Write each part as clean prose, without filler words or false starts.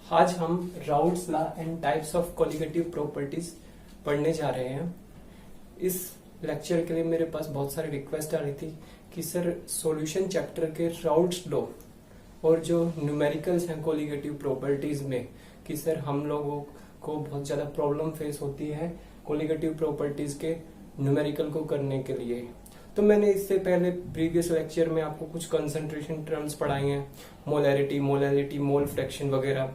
आज हम Raoult's law and types of colligative properties पढ़ने जा रहे हैं। इस लेक्चर के लिए मेरे पास बहुत सारी रिक्वेस्ट आ रही थी कि सर सॉल्यूशन चैप्टर के राउल्ट्स लॉ और जो न्यूमेरिकल्स हैं कोलिगेटिव प्रॉपर्टीज में कि सर हम लोगों को बहुत ज्यादा प्रॉब्लम फेस होती है कोलिगेटिव प्रॉपर्टीज के न्यूमेरिकल को करने के लिए। तो मैंने इससे पहले प्रीवियस लेक्चर में आपको कुछ कंसंट्रेशन टर्म्स पढ़ाई हैं, मोलैरिटी, मोलैलिटी, मोल फ्रैक्शन वगैरह।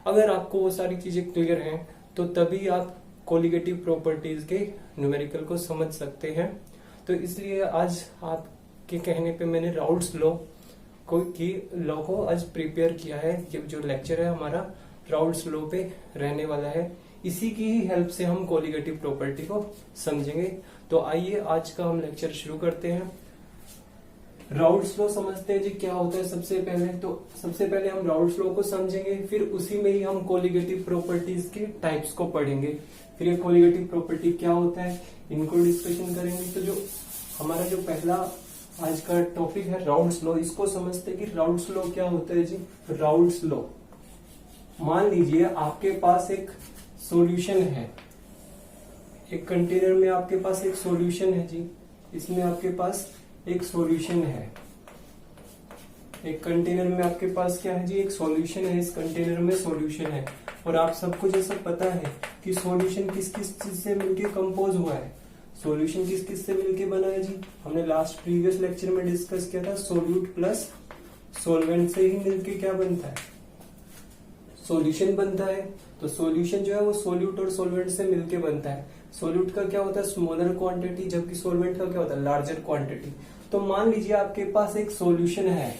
अगर आपको वो सारी चीजें क्लियर हैं तो तभी आप कोलिगेटिव प्रॉपर्टीज के न्यूमेरिकल को समझ सकते हैं। तो इसलिए आज आपके कहने पे मैंने राउल्ट्स लॉ को आज प्रिपेयर किया है। ये जो लेक्चर है हमारा राउल्ट्स लॉ पे रहने वाला है। इसी की ही हेल्प से हम कोलिगेटिव प्रॉपर्टी को समझेंगे। तो आइए आज का हम लेक्चर शुरू करते हैं। राउल्ट्स लॉ समझते हैं जी क्या होता है। सबसे पहले हम राउल्ट्स लॉ को समझेंगे, फिर उसी में ही हम कोलिगेटिव प्रॉपर्टीज के टाइप्स को पढ़ेंगे। फिर ये कोलिगेटिव प्रॉपर्टी क्या होता है इनको डिस्कशन करेंगे। तो जो हमारा जो पहला आज का टॉपिक है राउल्ट्स लॉ, इसको समझते हैं कि राउल्ट्स लॉ क्या होता है जी। राउल्ट्स लॉ, मान लीजिए आपके पास एक सॉल्यूशन है, एक कंटेनर में आपके पास एक सॉल्यूशन है जी। इसमें आपके पास एक सॉल्यूशन है, एक कंटेनर में आपके पास क्या है जी, एक सॉल्यूशन है। इस कंटेनर में सॉल्यूशन है और आप सबको जैसा पता है कि सॉल्यूशन किस किस चीज से मिलके कंपोज हुआ है। सॉल्यूशन किस किस से मिलके बना है जी, हमने लास्ट प्रीवियस लेक्चर में डिस्कस किया था। सोल्यूट प्लस सॉल्वेंट से ही मिलके क्या बनता है, सॉल्यूशन बनता है। तो सॉल्यूशन जो है वो सोल्यूट और सॉल्वेंट से मिलके बनता है। सोल्यूट का क्या होता है, स्मॉलर क्वांटिटी, जबकि सॉल्वेंट का क्या होता है, लार्जर क्वांटिटी। तो मान लीजिए आपके पास एक सॉल्यूशन है,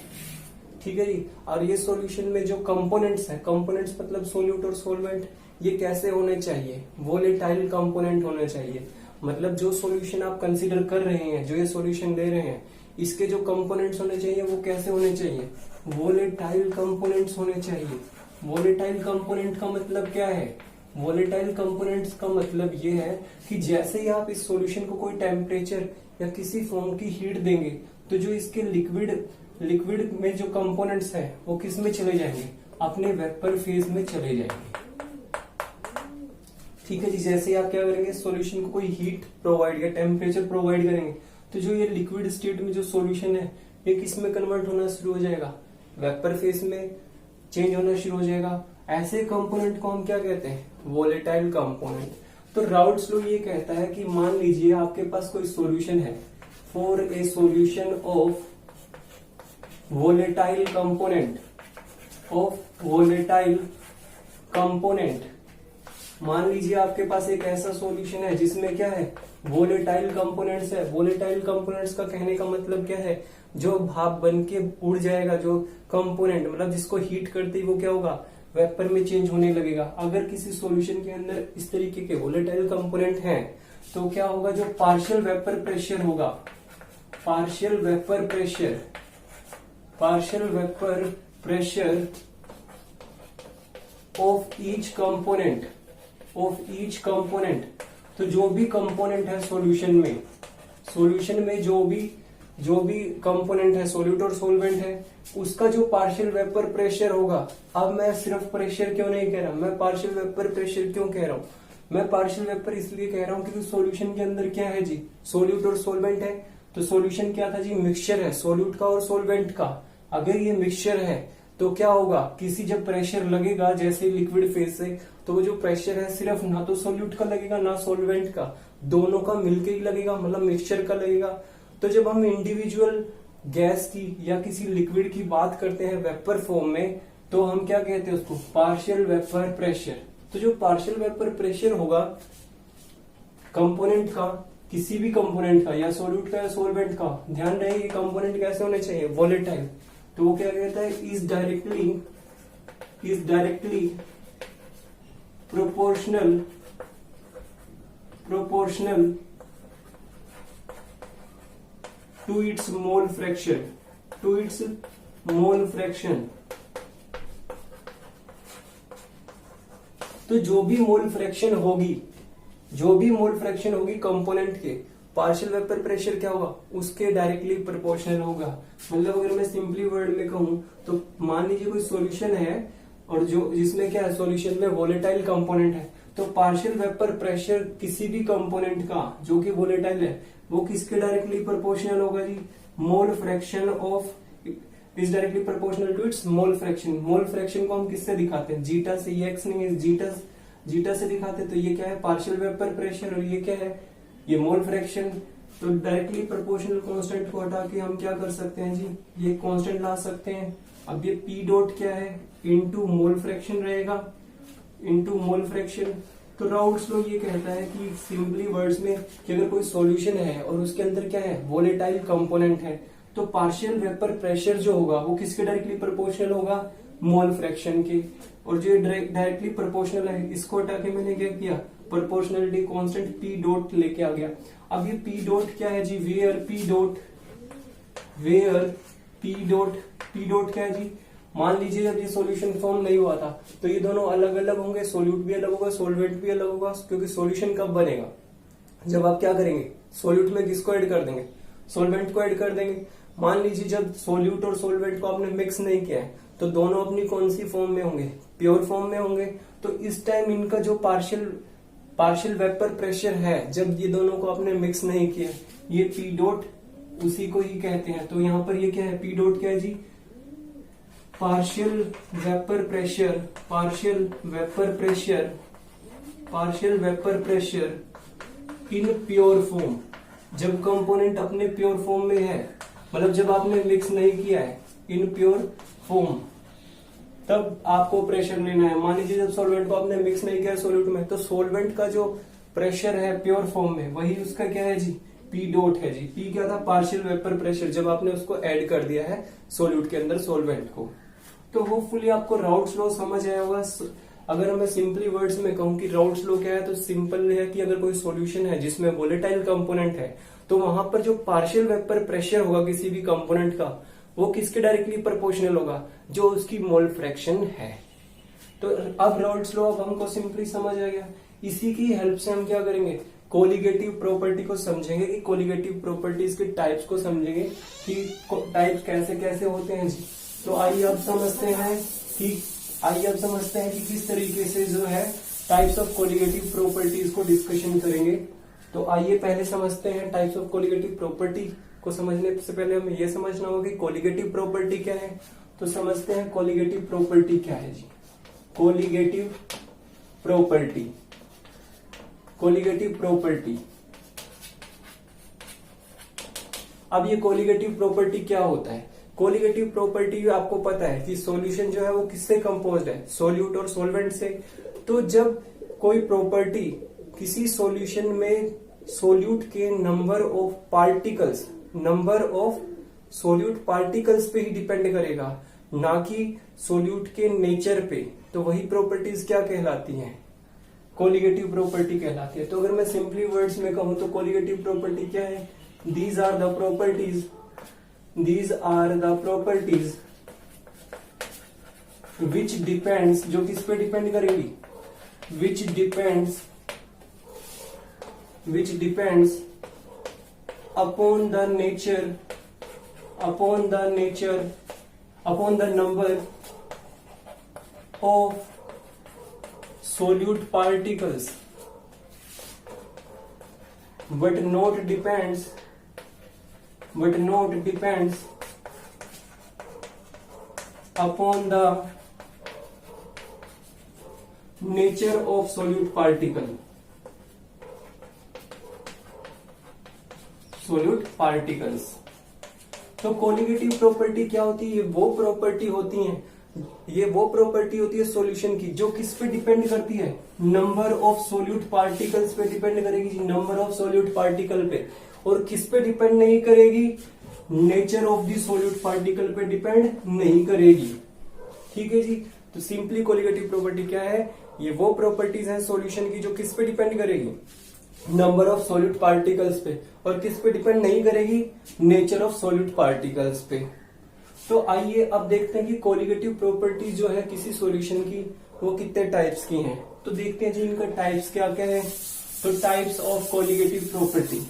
ठीक है जी, और ये सॉल्यूशन में जो कंपोनेंट्स है, कंपोनेंट्स मतलब सोल्यूट और सॉल्वेंट, ये कैसे होने चाहिए, वोलेटाइल कंपोनेंट होने चाहिए। मतलब जो सॉल्यूशन आप कंसीडर कर रहे हैं, जो ये सॉल्यूशन ले रहे हैं, इसके जो कंपोनेंट्स होने चाहिए वो कैसे होने चाहिए, वोलेटाइल कंपोनेंट्स होने चाहिए। वोलेटाइल कंपोनेंट का मतलब क्या है, वोलेटाइल कंपोनेंट्स का मतलब ये है कि जैसे ही आप इस सॉल्यूशन को कोई टेम्परेचर या किसी फॉर्म की हीट देंगे तो जो इसके लिक्विड में जो कंपोनेंट्स है वो किस में चले जाएंगे, अपने वेपर फेज में चले जाएंगे। ठीक है जी, जैसे ही आप क्या करेंगे, सॉल्यूशन को कोई हीट प्रोवाइड या टेम्परेचर प्रोवाइड करेंगे तो जो ये लिक्विड स्टेट में जो सॉल्यूशन है ये किस में कन्वर्ट होना शुरू हो जाएगा, वेपर फेज में चेंज होना शुरू हो जाएगा। ऐसे कंपोनेंट को हम क्या कहते हैं, वोलेटाइल कंपोनेंट। तो राउल्ट्स लॉ ये कहता है कि मान लीजिए आपके पास कोई सॉल्यूशन है, for a solution of volatile component, मान लीजिए आपके पास एक ऐसा सॉल्यूशन है जिसमें क्या है, वोलेटाइल कंपोनेंट्स है। वोलेटाइल कंपोनेंट्स का कहने का मतलब क्या है, जो भाप बन के उड़ जाएगा, जो कंपोनेंट मतलब जिसको हीट करते ही वो क्या होगा, वेपर में चेंज होने लगेगा। अगर किसी सॉल्यूशन के अंदर इस तरीके के वोलेटाइल कंपोनेंट हैं तो क्या होगा, जो पार्शियल वेपर प्रेशर होगा, partial vapour pressure of each component, तो जो भी कंपोनेंट है सॉल्यूशन में जो भी कंपोनेंट है, सोल्यूट और सॉल्वेंट है, उसका जो पार्शियल वेपर प्रेशर होगा। अब मैं सिर्फ प्रेशर क्यों नहीं कह रहा, मैं पार्शियल वेपर प्रेशर क्यों कह रहा हूं, मैं पार्शियल वेपर इसलिए कह रहा हूं क्योंकि सॉल्यूशन के अंदर क्या है जी, सोल्यूट और सॉल्वेंट है। तो सॉल्यूशन क्या था जी, मिक्सचर है सोल्यूट का और सॉल्वेंट का। अगर ये मिक्सचर है तो क्या होगा, किसी जब प्रेशर लगेगा जैसे लिक्विड फेज से, तो वो जो प्रेशर है सिर्फ ना तो सोल्यूट का लगेगा ना सॉल्वेंट का, दोनों का मिलके ही लगेगा, मतलब मिक्सचर का लगेगा। तो जब हम इंडिविजुअल गैस की या किसी लिक्विड की बात करते हैं वेपर फॉर्म में, तो हम क्या कहते हैं उसको, पार्शियल वेपर प्रेशर। तो जो पार्शियल वेपर प्रेशर होगा कंपोनेंट का, किसी भी कंपोनेंट का, या सोल्यूट का या सॉल्वेंट का, ध्यान रहे ये कंपोनेंट कैसे होने चाहिए, वोलेटाइल। तो वो क्या कहता है, is directly proportional to its mole fraction. तो जो भी मोल फ्रैक्शन होगी कंपोनेंट के, पार्शियल वेपर प्रेशर क्या होगा, उसके डायरेक्टली प्रोपोर्शनल होगा। मतलब अगर मैं सिंपली वर्ड में कहूं तो मान लीजिए कोई सॉल्यूशन है और जो जिसमें क्या है, सॉल्यूशन में वोलेटाइल कंपोनेंट है। तो पार्शियल वेपर प्रेशर किसी भी कंपोनेंट का जो कि वोलेटाइल है वो किसके डायरेक्टली प्रोपोर्शनल होगा जी, mole fraction of is directly proportional to its mole fraction. Mole fraction को हम किससे दिखाते हैं, जीटा से, ये एक्स नहीं है, जीटा से दिखाते हैं। तो ये क्या है, पार्शियल वेपर प्रेशर, और ये क्या है, ये मोल फ्रैक्शन। तो डायरेक्टली प्रोपोर्शनल कांस्टेंट को हटा के हम क्या कर सकते हैं जी, ये कांस्टेंट ला सकते हैं। अब ये पी डॉट क्या है, इनटू मोल फ्रैक्शन रहेगा, इनटू मोल फ्रैक्शन। तो राउल्ट्स लॉ ये कहता है कि सिंपली वर्ड्स में कि अगर कोई सॉल्यूशन है और उसके अंदर क्या है, वोलेटाइल कंपोनेंट है, तो पार्शियल वेपर प्रेशर जो होगा वो किसके डायरेक्टली प्रोपोर्शनल होगा, मोल फ्रैक्शन के। और जो डायरेक्टली प्रोपोर्शनल है इसको हटा के मैंने क्या किया, प्रोपोर्शनलिटी कांस्टेंट पी डॉट लेके आ गया। अब ये पी डॉट क्या है जी, वेयर पी डॉट क्या है जी, मान लीजिए जब ये सॉल्यूशन फॉर्म नहीं हुआ था तो ये दोनों अलग अलग होंगे, सोल्यूट भी अलग होगा, सोलवेंट भी अलग होगा, क्योंकि सॉल्यूशन कब बनेगा, जब आप क्या करेंगे, सोल्यूट में किसको ऐड कर देंगे, सोलवेंट को ऐड कर देंगे। मान लीजिए जब सोल्यूट और सोलवेंट को आपने मिक्स नहीं किया है तो दोनों अपनी कौन सी फॉर्म में होंगे, प्योर फॉर्म में होंगे। तो इस टाइम इनका जो पार्शियल वेपर प्रेशर है, जब ये दोनों को आपने मिक्स नहीं किया, ये पी डॉट उसी को ही कहते हैं। तो यहां पर ये क्या है, पी डॉट क्या है जी, partial vapour pressure in pure form. जब कंपोनेंट अपने प्योर फॉर्म में है, मतलब जब आपने मिक्स नहीं किया है, इन प्योर फॉर्म, तब आपको प्रेशर लेना है। मान लीजिए जब सॉल्वेंट को आपने मिक्स नहीं किया सोल्यूट में, तो सॉल्वेंट का जो प्रेशर है प्योर फॉर्म में, वही उसका क्या है जी, पी डॉट है जी। पी क्या था, पार्शियल वेपर प्रेशर, जब आपने उसको ऐड कर दिया है सोल्यूट के अंदर, सॉल्वेंट को। तो होपफुली आपको राउल्ट्स लॉ समझ आया होगा। अगर मैं सिंपली वर्ड्स में कहूं कि राउल्ट्स लॉ क्या है, तो सिंपल है कि अगर कोई सॉल्यूशन है जिसमें वोलेटाइल कंपोनेंट है, तो वहां पर जो पार्शियल वेपर प्रेशर होगा किसी भी कंपोनेंट का, वो किसके डायरेक्टली प्रोपोर्शनल होगा, जो उसकी मोल फ्रैक्शन है। तो अब राउल्ट्स लॉ अब हमको सिंपली समझ आ गया। इसी की हेल्प से हम क्या करेंगे, कोलिगेटिव प्रॉपर्टी को समझेंगे, कि कोलिगेटिव प्रॉपर्टीज के टाइप्स को समझेंगे कि टाइप्स कैसे कैसे होते हैं जी। तो आइए अब समझते हैं कि किस तरीके से जो है टाइप्स ऑफ कोलिगेटिव प्रॉपर्टीज को डिस्कशन करेंगे। तो आइए पहले समझते हैं टाइप्स ऑफ कोलिगेटिव प्रॉपर्टी को। समझने से पहले हमें यह समझना होगा कि कोलिगेटिव प्रॉपर्टी क्या है। तो समझते हैं कोलिगेटिव प्रॉपर्टी क्या है जी। कोलिगेटिव प्रॉपर्टी, अब ये कोलिगेटिव प्रॉपर्टी क्या होता है। कोलिगेटिव प्रॉपर्टी आपको पता है कि सॉल्यूशन जो है वो किससे कंपोज्ड है, सोल्यूट और सोलवेंट से। तो जब कोई प्रॉपर्टी किसी सॉल्यूशन में सोल्यूट के नंबर ऑफ सोल्यूट पार्टिकल्स पे ही डिपेंड करेगा, ना कि सोल्यूट के नेचर पे, तो वही प्रॉपर्टीज क्या कहलाती हैं, कोलिगेटिव प्रॉपर्टी कहलाती है। तो अगर मैं सिंपली वर्ड्स में कहूं तो कोलिगेटिव प्रॉपर्टी क्या है, these are the properties which depends, जो किस पे डिपेंड करेगी, which depends upon the number of solute particles, but not depends upon the nature of solute particles. तो कोलिगेटिव प्रॉपर्टी क्या होती है, ये वो प्रॉपर्टी होती है सॉल्यूशन की, जो किस पे डिपेंड करती है, नंबर ऑफ सोल्यूट पार्टिकल्स पे डिपेंड करेगी जी, नंबर ऑफ सोल्यूट पार्टिकल पे। और किस पे डिपेंड नहीं करेगी, nature of the solute particle पे डिपेंड नहीं करेगी। ठीक है जी। तो सिंपली कोलिगेटिव प्रॉपर्टी क्या है, ये वो प्रॉपर्टीज है सॉल्यूशन की जो किस पे डिपेंड करेगी, नंबर ऑफ सोल्यूट पार्टिकल्स पे, और किस पे डिपेंड नहीं करेगी, नेचर ऑफ सोल्यूट पार्टिकल्स पे। तो आइए अब देखते हैं कि कोलिगेटिव प्रॉपर्टीज जो है किसी सॉल्यूशन की, वो कितने टाइप्स की हैं। तो देखते हैं जी इनका टाइप्स क्या क्या है। तो टाइप्स ऑफ कोलिगेटिव प्रॉपर्टी,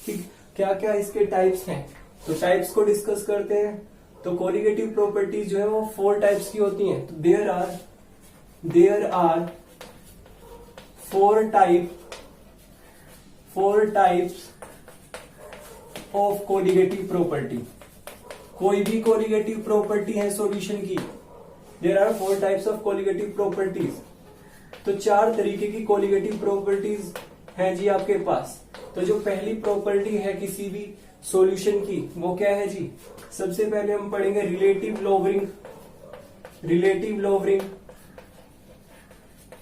ठीक, क्या क्या इसके टाइप्स हैं, तो टाइप्स को डिस्कस करते हैं। तो कोलिगेटिव प्रॉपर्टीज जो है वो 4 टाइप्स की होती हैं। तो there are there are four types of colligative property. कोई भी कोलिगेटिव प्रॉपर्टी है सॉल्यूशन की, there are four types of colligative properties. तो चार तरीके की कोलिगेटिव प्रॉपर्टीज हैं जी आपके पास। तो जो पहली प्रॉपर्टी है किसी भी सॉल्यूशन की वो क्या है जी, सबसे पहले हम पढ़ेंगे relative lowering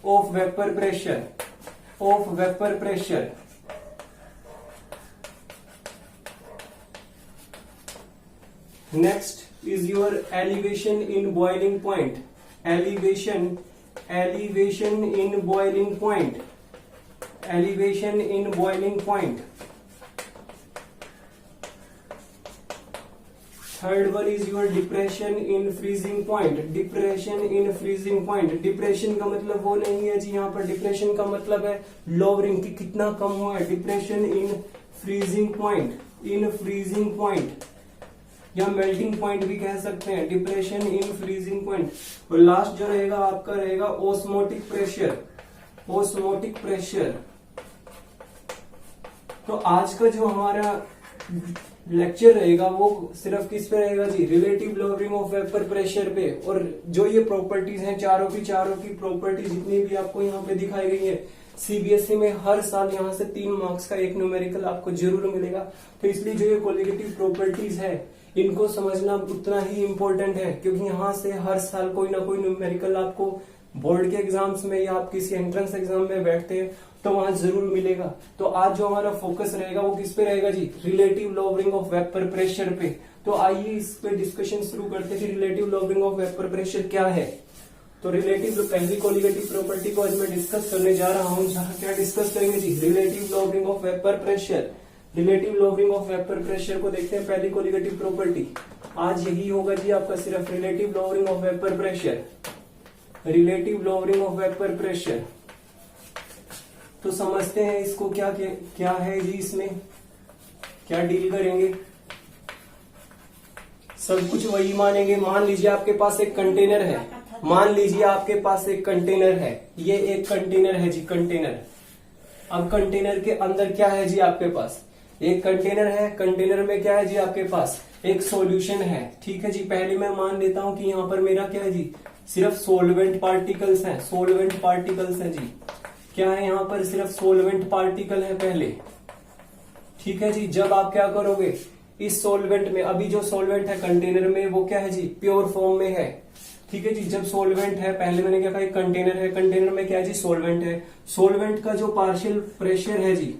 of vapour pressure. Next is your elevation in boiling point. Elevation in boiling point. Third one is your depression in freezing point. Depression का मतलब वो नहीं है जी, यहाँ पर depression का मतलब है lowering की कितना कम हुआ है। Depression in freezing point या मेल्टिंग पॉइंट भी कह सकते हैं, डिप्रेशन इन फ्रीजिंग पॉइंट। और लास्ट जो रहेगा आपका रहेगा ओस्मोटिक प्रेशर। तो आज का जो हमारा लेक्चर रहेगा वो सिर्फ किस पे रहेगा जी, relative lowering of vapour pressure पे। और जो ये प्रॉपर्टीज हैं चारों की प्रॉपर्टी जितनी भी आपको यहाँ पे दिखाई गई है, सीबीएसई में हर साल यहाँ से 3 मार्क्स का एक न्यूमेरिकल आपको जरूर मिलेगा। तो इसलिए जो ये कोलिगेटिव प्रॉपर्टीज है इनको समझना उतना ही इम्पोर्टेंट है, क्योंकि यहाँ से हर साल कोई ना कोई न्यूमेरिकल आपको बोर्ड के एग्जाम्स में या आप किसी एंट्रेंस एग्जाम में बैठते हैं तो वहां जरूर मिलेगा। तो आज जो हमारा फोकस रहेगा वो किस पे रहेगा जी, relative lowering of vapour pressure पे। तो आइए इस पे डिस्कशन शुरू करते हैं कि relative lowering of vapour pressure क्या है। तो रिलेटिव पहली कोलिगेटिव प्रॉपर्टी को आज मैं डिस्कस करने जा रहा हूँ, जहाँ क्या डिस्कस करेंगे जी, relative lowering of vapour pressure. Relative lowering of vapour pressure को देखते हैं, पहली कोलिगेटिव प्रॉपर्टी आज यही होगा जी आपका, सिर्फ relative lowering of vapour pressure. Relative lowering of vapour pressure तो समझते हैं इसको क्या है जी, इसमें क्या डील करेंगे। सब कुछ वही मानेंगे। मान लीजिए आपके पास एक कंटेनर है, ये एक कंटेनर है जी, कंटेनर। अब कंटेनर के अंदर क्या है जी आपके पास, एक कंटेनर है, कंटेनर में क्या है जी आपके पास, एक सॉल्यूशन है। ठीक है जी, पहले मैं मान लेता हूं कि यहाँ पर मेरा क्या है जी, सिर्फ सोलवेंट पार्टिकल्स हैं जी। क्या है यहाँ पर, सिर्फ सोलवेंट पार्टिकल है पहले। ठीक है जी, जब आप क्या करोगे, इस सोलवेंट में, अभी जो सोलवेंट है कंटेनर में वो क्या है जी, प्योर फॉर्म में है। ठीक है जी, जब सोलवेंट है, पहले मैंने क्या कहा, एक कंटेनर है, कंटेनर में क्या है जी, सोलवेंट है। सोलवेंट का जो पार्शियल प्रेशर है जी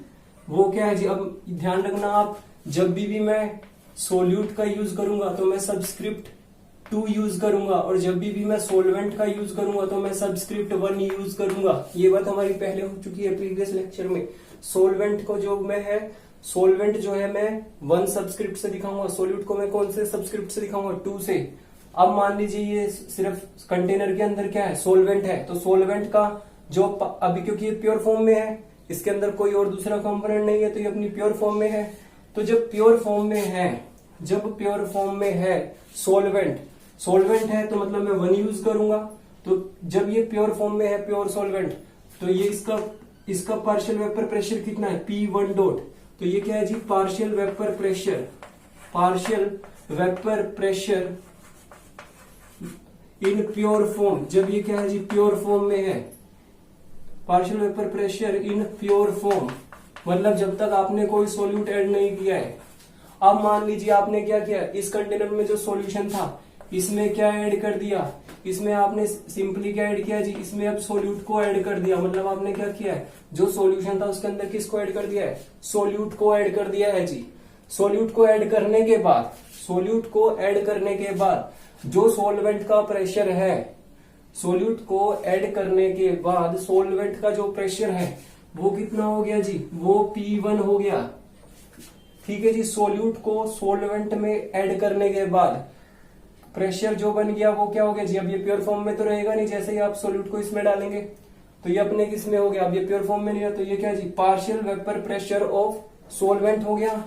वो क्या है जी, अब ध्यान रखना आप, जब भी मैं सोल्यूट का यूज करूंगा तो मैं सबस्क्रिप्ट 2 यूज करूंगा, और जब भी मैं सोलवेंट का यूज करूंगा तो मैं सबस्क्रिप्ट 1 यूज करूंगा। ये बात हमारी पहले हो चुकी है प्रीवियस लेक्चर में। सोलवेंट को जो मैं है, सोलवेंट जो है मैं 1 सबस्क्रिप्ट से दिखाऊंगा, सोल्यूट को मैं कौन से सबस्क्रिप्ट से दिखाऊंगा, 2 से। अब मान लीजिए ये सिर्फ कंटेनर के अंदर क्या है, सोलवेंट है, तो सोलवेंट का जो अभी, क्योंकि ये प्योर फॉर्म में है, इसके अंदर कोई और दूसरा कंपोनेंट नहीं है, तो ये अपनी प्योर फॉर्म में है। तो जब प्योर फॉर्म में है सोलवेंट है तो मतलब मैं 1 यूज करूंगा। तो जब ये प्योर फॉर्म में है, प्योर सोलवेंट, तो ये इसका पार्शियल वेपर प्रेशर कितना है, P1 डॉट। तो ये क्या है जी, partial vapour pressure in pure form. जब ये क्या है जी, प्योर फॉर्म में है, partial vapour pressure in pure form, मतलब जब तक आपने कोई सोल्यूट ऐड नहीं किया है। अब मान लीजिए आपने क्या किया, इस कंटेनर में जो सॉल्यूशन था इसमें क्या ऐड कर दिया, इसमें आपने सिंपली क्या ऐड किया जी, इसमें अब सोल्यूट को ऐड कर दिया। मतलब आपने क्या किया है, जो सॉल्यूशन था उसके अंदर किसको ऐड कर दिया है, सोल्यूट को ऐड कर दिया है जी। सोल्यूट को ऐड करने के बाद जो सोलवेंट का प्रेशर है, सोल्यूट को ऐड करने के बाद सोलवेंट का जो प्रेशर है वो कितना हो गया जी, वो P1 हो गया। ठीक है जी, सोल्यूट को सोलवेंट में ऐड करने के बाद प्रेशर जो बन गया वो क्या हो गया जी, अब ये प्योर फॉर्म में तो रहेगा नहीं, जैसे ही आप सोल्यूट को इसमें डालेंगे तो ये अपने किस में हो गया, अब ये प्योर फॉर्म में नहीं है, तो ये क्या जी, partial vapour pressure of solvent हो गया।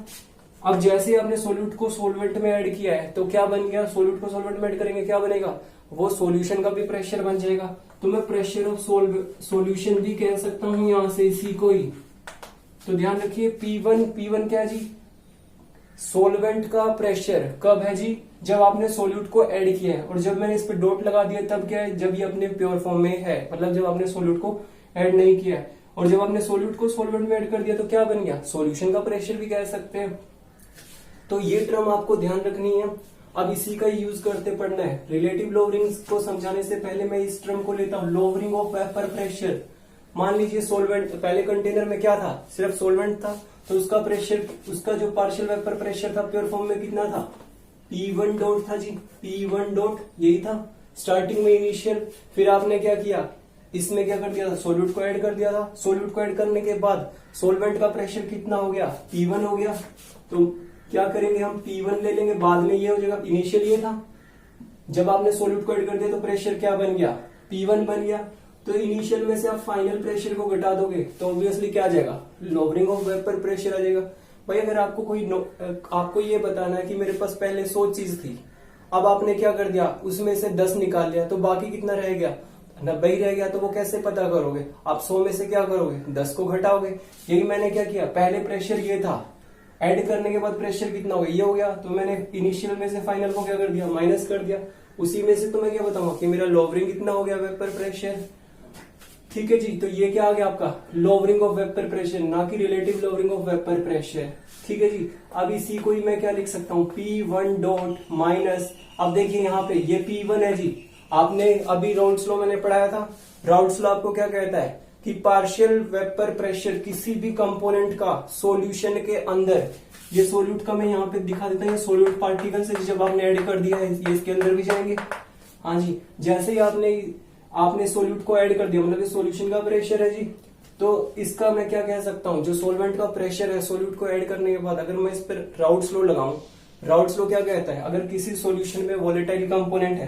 अब जैसे ही आपने सोल्यूट को सोलवेंट में ऐड किया है तो क्या बन गया, सोल्यूट को सोलवेंट में ऐड करेंगे क्या बनेगा, वो सॉल्यूशन का भी प्रेशर बन जाएगा। तो मैं प्रेशर ऑफ सॉल्यूशन भी कह सकता हूं यहां से इसी को ही। तो ध्यान रखिए P1 क्या है जी, सॉल्वेंट का प्रेशर कब है जी, जब आपने सोल्यूट को ऐड किया है। और जब मैंने इस पे डॉट लगा दिया तब क्या है, जब ये अपने प्योर फॉर्म में है, मतलब जब आपने सोल्यूट को ऐड नहीं किया है। और जब आपने सोल्यूट को सॉल्वेंट में ऐड कर दिया तो क्या बन गया, सॉल्यूशन का प्रेशर भी कह सकते हैं। तो ये टर्म आपको ध्यान रखनी है। अब इसी का यूज करते पढ़ना है। रिलेटिव लोवरिंग को समझाने से पहले मैं इस टर्म को लेता हूं, लोवरिंग ऑफ वेपर प्रेशर। मान लीजिए सोल्वेंट, पहले कंटेनर में क्या था, सिर्फ सोल्वेंट था, तो उसका प्रेशर, उसका जो पार्शियल वेपर प्रेशर था प्योर फॉर्म में कितना था, P1 डॉट था जी, P1 डॉट यही था स्टार्टिंग में इनिशियल। फिर आपने क्या किया, इसमें क्या कर दिया था, सोल्यूट को ऐड कर दिया था। सोल्यूट को ऐड करने के बाद सोल्वेंट का प्रेशर कितना हो गया, P1 हो गया। तो क्या करेंगे हम, P1 ले लेंगे, बाद में ये हो जाएगा, इनिशियल ये था, जब आपने सोल्यूट को ऐड कर दिया तो प्रेशर क्या बन गया, P1 बन गया। तो इनिशियल में से आप फाइनल प्रेशर को घटा दोगे तो ऑब्वियसली क्या आ जाएगा, लोवरिंग ऑफ वेपर प्रेशर आ जाएगा। भाई अगर आपको आपको ये बताना है कि मेरे पास पहले 100 चीज थी, अब आपने क्या कर दिया, उसमें से 10 निकाल लिया, तो बाकी कितना रह गया, 90 ही रह गया। तो वो कैसे पता करोगे, आप 100 में से क्या करोगे, 10 को घटाओगे। यही मैंने क्या किया, पहले प्रेशर ये था, ऐड करने के बाद प्रेशर कितना हो गया, ये हो गया। तो मैंने इनिशियल में से फाइनल को क्या कर दिया, माइनस कर दिया। उसी में से तो मैं क्या बताऊंगा कि मेरा लोवरिंग कितना हो गया वेपर प्रेशर। ठीक है जी, तो ये क्या आ गया आपका, लोवरिंग ऑफ वेपर प्रेशर, ना कि relative lowering of vapour pressure. ठीक है जी, अब इसी को ही मैं क्या लिख सकता हूँ, P1 डॉट माइनस, अब देखिए यहाँ पे ये P1 है जी। आपने अभी राउल्ट्स लॉ मैंने पढ़ाया था, राउल्ट्स लॉ आपको क्या कहता है कि पार्शियल वेपर प्रेशर किसी भी कंपोनेंट का सॉल्यूशन के अंदर, ये सोल्यूट का मैं यहाँ पे दिखा देता हूँ, ये सोल्यूट पार्टिकल्स है, जब आपने ऐड कर दिया है ये इसके अंदर भी जाएंगे। हाँ जी, जैसे ही आपने सोल्यूट को ऐड कर दिया, मतलब ये सॉल्यूशन का प्रेशर है जी। तो इसका मैं क्या कह सकता हूँ, जो सॉल्वेंट का प्रेशर है सोल्यूट को ऐड करने के बाद, अगर मैं इस पर राउल्ट्स लॉ लगाऊं, राउल्ट्स लॉ क्या कहता है, अगर किसी सॉल्यूशन में वोलेटाइल कंपोनेंट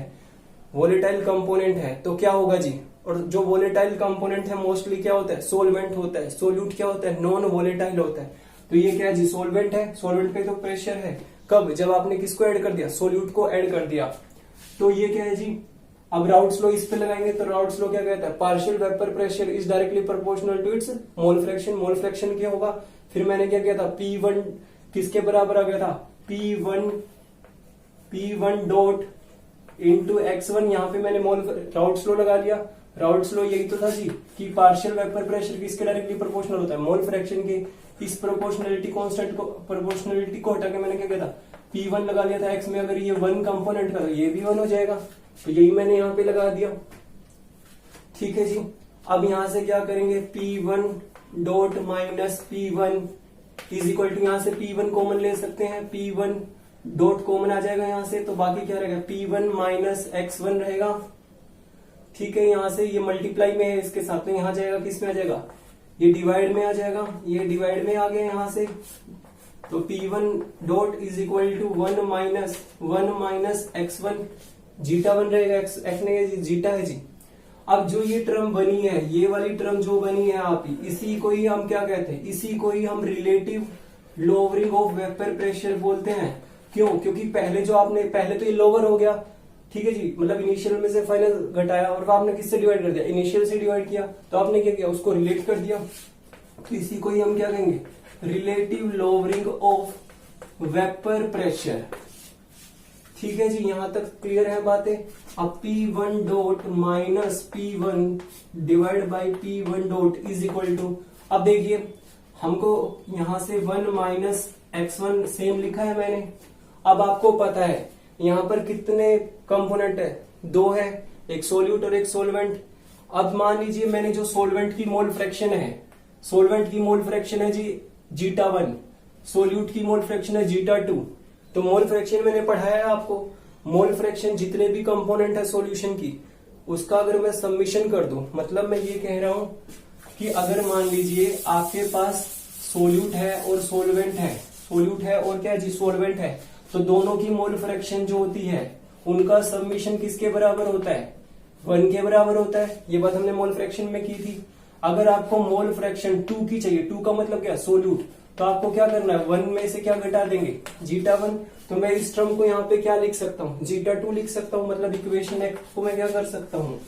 है तो क्या होगा जी। और जो वोलेटाइल कंपोनेंट है मोस्टली क्या होता है, सोलवेंट होता है। सोल्यूट क्या होता है, नॉन वोलेटाइल होता है। तो ये क्या है जी, सोलवेंट है, सोलवेंट पे तो प्रेशर है, कब, जब आपने किसको ऐड कर दिया, सोल्यूट को ऐड कर दिया। तो ये क्या है जी, अब राउल्ट्स लॉ इस पे लगाएंगे तो राउल्ट्स लॉ क्या कहता है, partial vapour pressure is directly proportional to its mole fraction. Mole fraction क्या होगा, फिर मैंने क्या किया था, P1 किसके बराबर आ गया था, P1 डॉट इंटू x1, यहाँ पे मैंने राउल्ट्स लॉ लगा लिया। राउल्ट्स लॉ यही तो था जी कि पार्शियल वेपर प्रेशर किसके डायरेक्टली प्रोपोर्शनल होता है, मोल फ्रैक्शन के। इस प्रोपोर्शनलिटी को हटा के मैंने क्या किया था, P1 लगा लिया था x में, अगर ये 1 कंपोनेंट का तो ये भी 1 हो जाएगा, तो यही मैंने यहाँ पे लगा दिया। ठीक है जी, अब यहां से क्या करेंगे, P1 dot minus P1 is equal to, यहां से P1 कॉमन ले सकते हैं, P1 डॉट कॉमन आ जाएगा यहां से, तो बाकी क्या रहेगा, P1 माइनस x1 रहेगा। ठीक है, यहां से ये मल्टीप्लाई में है इसके साथ में, यहां जाएगा, किस में आ जाएगा, ये डिवाइड में आ जाएगा, ये डिवाइड में आ गया यहां से। तो P1 dot is equal to 1 minus x1, zeta 1 रहेगा, x ने जीटा है जी। अब जो ये टर्म बनी है, ये वाली टर्म जो बनी है आप, इसी को ही हम क्या कहते हैं, इसी को ही हम relative lowering of vapour pressure बोलते हैं। क्यों, क्योंकि पहले तो ये लोअर हो गया, ठीक है जी, मतलब इनिशियल में से फाइनल घटाया और आपने किससे डिवाइड कर दिया, इनिशियल से डिवाइड किया, तो आपने क्या किया, उसको रिलेट कर दिया। तो इसी को ही हम क्या कहेंगे, relative lowering of vapour pressure. ठीक है जी, यहां तक क्लियर है बातें। अब P1 dot minus P1 divide by P1 dot is equal to, अब देखिए हमको यहां से 1 माइनस x1 सेम लिखा है मैंने। अब आपको पता है यहां पर कितने कंपोनेंट है, 2 है, एक सोल्यूट और एक सोलवेंट। अब मान लीजिए मैंने जो सोलवेंट की मोल फ्रैक्शन है जी जीटा 1, सोल्यूट की मोल फ्रैक्शन है जीटा 2। तो मोल फ्रैक्शन मैंने पढ़ाया है आपको, मोल फ्रैक्शन जितने भी कंपोनेंट है सॉल्यूशन की, उसका अगर मैं सबमिशन कर दूं, मतलब मैं ये कह रहा हूं कि अगर मान लीजिए आपके पास सोल्यूट है और सोलवेंट है, सोल्यूट है और क्या जी सोलवेंट है, तो दोनों की मोल फ्रैक्शन जो होती है उनका सबमिशन किसके बराबर होता है, 1 के बराबर होता है। ये बात हमने मोल फ्रैक्शन में की थी। अगर आपको मोल फ्रैक्शन 2 की चाहिए, 2 का मतलब क्या, सोल्यूट, तो आपको क्या करना है, 1 में से क्या घटा देंगे, जीटा 1। तो मैं इस टर्म को यहाँ पे क्या लिख सकता हूँ, जीटा 2 लिख सकता हूँ। मतलब इक्वेशन एक को मैं क्या कर सकता हूँ,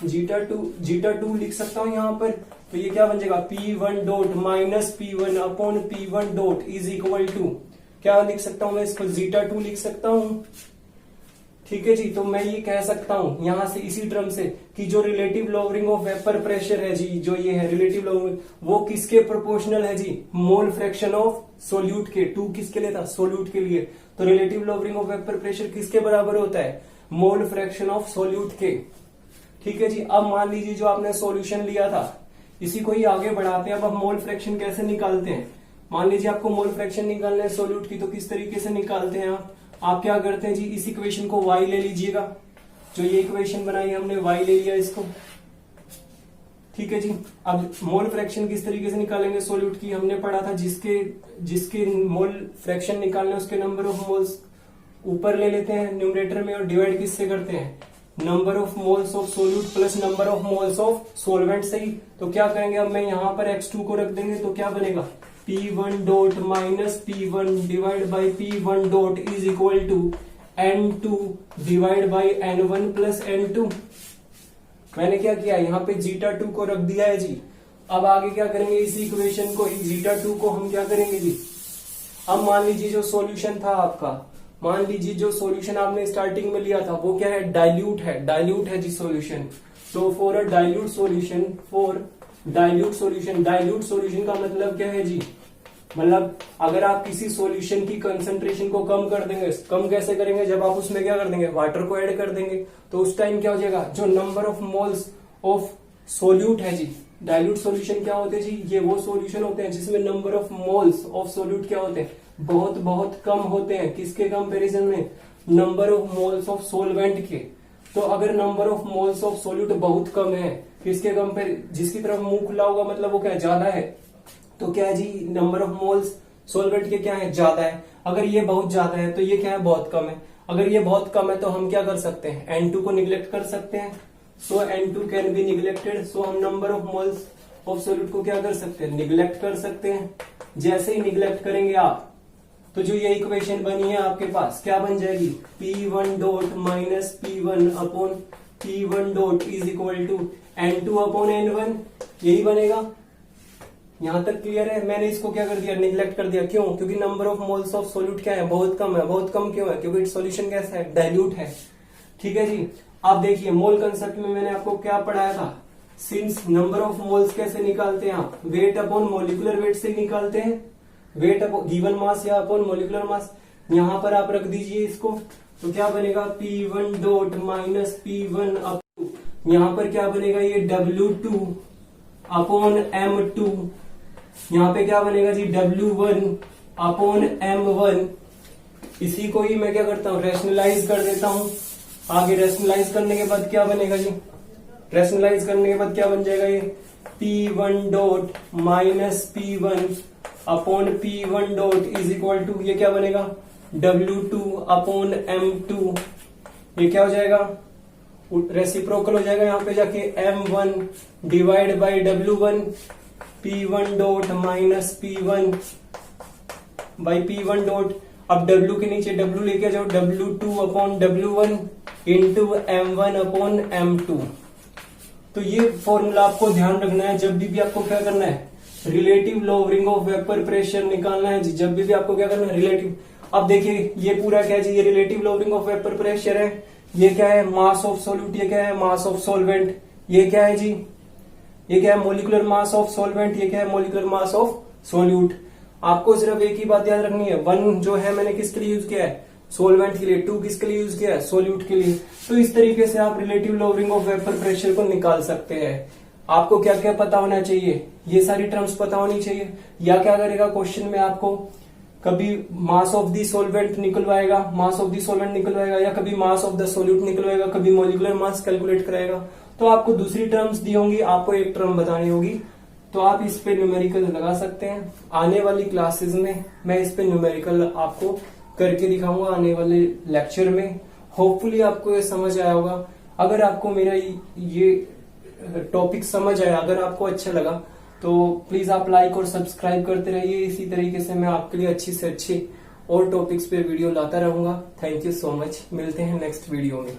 जीटा 2 लिख सकता हूँ यहाँ पर। तो ये क्या बन जाएगा, P1 dot minus P1 upon P1 dot is equal to, क्या लिख सकता हूँ मैं इसको, जीटा 2 लिख सकता हूँ। ठीक है जी। तो मैं ये कह सकता हूं यहां से इसी टर्म से कि जो relative lowering of vapour pressure है जी, जो ये है रिलेटिव लोअरिंग, वो किसके प्रोपोर्शनल है जी, मोल फ्रैक्शन ऑफ सोल्यूट के। 2 किसके लिए था, सोल्यूट के लिए। तो relative lowering of vapour pressure किसके बराबर होता है, मोल फ्रैक्शन ऑफ सोल्यूट के। ठीक है जी। अब मान लीजिए जो आपने सॉल्यूशन लिया था, इसी को ही आगे बढ़ाते हैं। अब मोल फ्रैक्शन कैसे निकालते हैं, मान लीजिए आपको मोल फ्रैक्शन निकालना है सोल्यूट की, तो किस तरीके से निकालते हैं आप क्या करते हैं जी, इस इक्वेशन को y ले लीजिएगा, जो ये इक्वेशन बनाई हमने y ले लिया इसको। ठीक है जी। अब मोल फ्रैक्शन किस तरीके से निकालेंगे सोल्यूट की, हमने पढ़ा था जिसके मोल फ्रैक्शन निकालने उसके नंबर ऑफ मोल्स ऊपर ले लेते हैं न्यूमरेटर में, और डिवाइड किससे करते हैं, number of moles of solute plus number of moles of solvent से ही। तो क्या करेंगे, अब मैं यहाँ पर x2 को रख देंगे, तो क्या बनेगा, P1 dot minus P1 divide by P1 dot is equal to N2 divide by N1 plus N2। मैंने क्या किया, यहाँ पे जीटा 2 को रख दिया है जी। अब आगे क्या करेंगे, इसी इक्वेशन को, जीटा 2 को हम क्या करेंगे जी, अब मान लीजिए जो सॉल्यूशन था आपका, मान लीजिए जो सॉल्यूशन आपने स्टार्टिंग में लिया था वो क्या है, डाइल्यूट है जी सॉल्यूशन। तो for a dilute solution, dilute solution का मतलब क्या है जी, मतलब अगर आप किसी सॉल्यूशन की कंसंट्रेशन को कम कर देंगे, कम कैसे करेंगे, जब आप उसमें क्या कर देंगे, वाटर को ऐड कर देंगे, तो उस टाइम क्या हो जाएगा, जो number of moles of solute है जी, डाइल्यूट सॉल्यूशन क्या होते हैं जी, ये वो सॉल्यूशन होते हैं जिसमें number of moles of solute क्या होते हैं, बहुत बहुत कम होते हैं। किसके कंपैरिजन में, number of moles of solvent के। तो अगर number of moles of solute बहुत कम है, किसके कंपेयर, जिसकी तरफ मुंह खुला होगा मतलब वो क्या ज्यादा है, तो क्या है जी, नंबर ऑफ मोल्स सोलवेंट के क्या है, ज्यादा है। अगर ये बहुत ज्यादा है तो ये क्या है, बहुत कम है। अगर ये बहुत कम है तो हम क्या कर सकते हैं, N2 को निग्लेक्ट कर सकते हैं। सो N2 कैन बी निग्लेक्टेड। सो हम number of moles of solute को क्या कर सकते हैं, निग्लेक्ट कर सकते हैं। जैसे ही निग्लेक्ट करेंगे आप, तो जो ये इक्वेशन बनी है आपके पास क्या बन जाएगी, P1 dot minus P1 upon P1 dot is equal to N2 upon N1, यही बनेगा। यहां तक क्लियर है। मैंने इसको क्या कर दिया, निग्लेक्ट कर दिया। क्यों, क्योंकि number of moles of solute क्या है, बहुत कम है। बहुत कम क्यों है, क्योंकि सॉल्यूशन कैसा है, डाइल्यूट है। ठीक है जी। आप देखिए मोल कंसेप्ट में मैंने आपको क्या पढ़ाया था, सिंस नंबर ऑफ मोल्स कैसे निकालते हैं आप, वेट अपॉन मोलिकुलर वेट से निकालते हैं, वेट अपॉन गिवन मास या अपॉन मोलिकुलर मास। यहां पर आप रख दीजिए इसको, तो क्या बनेगा, P1 dot minus P1 up to, यहां पर क्या बनेगा, ये W2 अपॉन M2, यहां पे क्या बनेगा जी, W1 अपॉन M1। इसी को ही मैं क्या करता हूं, रेशनलाइज कर देता हूं। आगे रेशनलाइज करने के बाद क्या बनेगा जी, रेशनलाइज करने के बाद क्या बन जाएगा, ये P1 dot minus P1 upon P1 dot is equal to, ये क्या बनेगा, W2 अपॉन M2। ये क्या हो जाएगा, रेसिप्रोकल हो जाएगा यहाँ पे जाके, M1 divide by W1, P1 dot minus P1 by P1 dot. अब W के नीचे W लेके जाओ, W2 upon W1 into M1 upon M2। तो ये फॉर्मूला आपको ध्यान रखना है जब भी आपको क्या करना है, relative lowering of vapour pressure निकालना है जी। जब भी आपको क्या करना है, रिलेटिव। अब देखिए ये पूरा क्या है जी, ये relative lowering of vapour pressure है। ये क्या है, मास ऑफ सोल्यूट, ये क्या है, मास ऑफ सोलवेंट। ये क्या है जी, ये क्या है, मोलिकुलर मास ऑफ सोलवेंट। ये क्या है, मोलिकुलर मास ऑफ सोल्यूट। आपको सिर्फ एक ही बात याद रखनी है, 1 जो है मैंने किसके लिए यूज किया है, सोलवेंट के लिए, 2 किसके लिए यूज किया है, सोल्यूट के लिए। तो इस तरीके से आप relative lowering of vapour pressure को निकाल सकते हैं। आपको क्या क्या पता होना चाहिए, ये सारी टर्म्स पता होनी चाहिए। या क्या करेगा, क्वेश्चन में आपको कभी मास ऑफ दी सोलवेंट निकलवाएगा, या कभी मास ऑफ द सोल्यूट निकलवाएगा, कभी मोलिकुलर मास कैलकुलेट कराएगा। तो आपको दूसरी टर्म्स दी होंगी, आपको एक टर्म बतानी होगी, तो आप इस पे न्यूमेरिकल लगा सकते हैं। आने वाली क्लासेस में मैं इस पे न्यूमेरिकल आपको करके दिखाऊंगा, आने वाले लेक्चर में। होपफुली आपको ये समझ आया होगा। अगर आपको मेरा ये टॉपिक समझ आया, अगर आपको अच्छा लगा, तो प्लीज आप लाइक और सब्सक्राइब करते रहिए। इसी तरीके से मैं आपके लिए अच्छी से अच्छी और टॉपिक्स पे वीडियो लाता रहूंगा। Thank you so much. मिलते हैं नेक्स्ट वीडियो में।